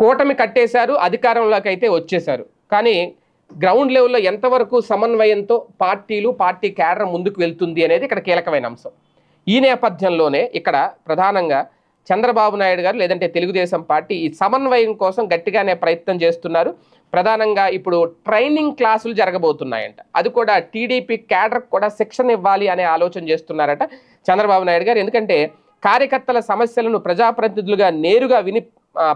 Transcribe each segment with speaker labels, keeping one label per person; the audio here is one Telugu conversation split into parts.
Speaker 1: కూటమి కట్టేశారు, అధికారంలోకి అయితే వచ్చేశారు. కానీ గ్రౌండ్ లెవెల్లో ఎంతవరకు సమన్వయంతో పార్టీలు, పార్టీ క్యాడర్ ముందుకు వెళ్తుంది అనేది ఇక్కడ కీలకమైన అంశం. ఈ నేపథ్యంలోనే ఇక్కడ ప్రధానంగా చంద్రబాబు నాయుడు గారు లేదంటే తెలుగుదేశం పార్టీ ఈ సమన్వయం కోసం గట్టిగానే ప్రయత్నం చేస్తున్నారు. ప్రధానంగా ఇప్పుడు ట్రైనింగ్ క్లాసులు జరగబోతున్నాయంట. అది కూడా టీడీపీ క్యాడర్ కూడా శిక్షణ ఇవ్వాలి అనే ఆలోచన చేస్తున్నారట చంద్రబాబు నాయుడు గారు. ఎందుకంటే కార్యకర్తల సమస్యలను ప్రజాప్రతినిధులుగా నేరుగా విని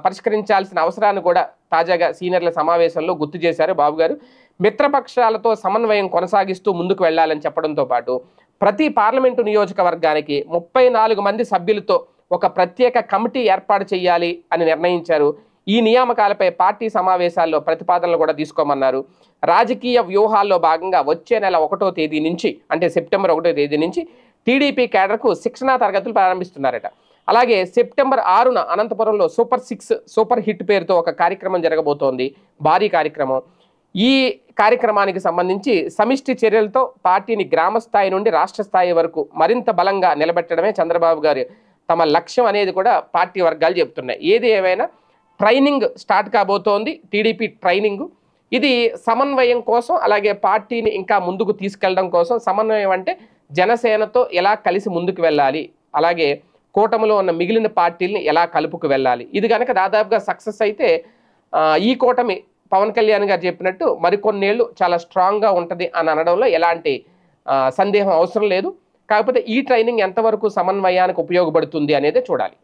Speaker 1: పరిష్కరించాల్సిన అవసరాన్ని కూడా తాజాగా సీనియర్ల సమావేశంలో గుర్తు చేశారు బాబు గారు. మిత్రపక్షాలతో సమన్వయం కొనసాగిస్తూ ముందుకు వెళ్లాలని చెప్పడంతో పాటు ప్రతి పార్లమెంటు నియోజకవర్గానికి 34 మంది సభ్యులతో ఒక ప్రత్యేక కమిటీ ఏర్పాటు చేయాలి అని నిర్ణయించారు. ఈ నియామకాలపై పార్టీ సమావేశాల్లో ప్రతిపాదనలు కూడా తీసుకోమన్నారు. రాజకీయ వ్యూహాల్లో భాగంగా వచ్చే నెల 1వ తేదీ నుంచి అంటే సెప్టెంబర్ 1వ తేదీ నుంచి టీడీపీ క్యాడర్కు శిక్షణా తరగతులు ప్రారంభిస్తున్నారట. అలాగే సెప్టెంబర్ 6న అనంతపురంలో సూపర్ హిట్ పేరుతో ఒక కార్యక్రమం జరగబోతోంది, భారీ కార్యక్రమం. ఈ కార్యక్రమానికి సంబంధించి సమిష్టి చర్యలతో పార్టీని గ్రామ స్థాయి నుండి రాష్ట్ర స్థాయి వరకు మరింత బలంగా నిలబెట్టడమే చంద్రబాబు గారి తమ లక్ష్యం అనేది కూడా పార్టీ వర్గాలు చెబుతున్నాయి. ఏది ఏమైనా ట్రైనింగ్ స్టార్ట్ కాబోతోంది, టీడీపీ ట్రైనింగ్. ఇది సమన్వయం కోసం, అలాగే పార్టీని ఇంకా ముందుకు తీసుకెళ్లడం కోసం. సమన్వయం అంటే జనసేనతో ఎలా కలిసి ముందుకు వెళ్ళాలి, అలాగే కూటమిలో ఉన్న మిగిలిన పార్టీలని ఎలా కలుపుకు వెళ్ళాలి. ఇది కనుక దాదాపుగా సక్సెస్ అయితే ఈ కూటమి పవన్ కళ్యాణ్ గారు చెప్పినట్టు మరికొన్నేళ్ళు చాలా స్ట్రాంగ్గా ఉంటుంది అని అనడంలో ఎలాంటి సందేహం అవసరం లేదు. కాకపోతే ఈ ట్రైనింగ్ ఎంతవరకు సమన్వయానికి ఉపయోగపడుతుంది అనేది చూడాలి.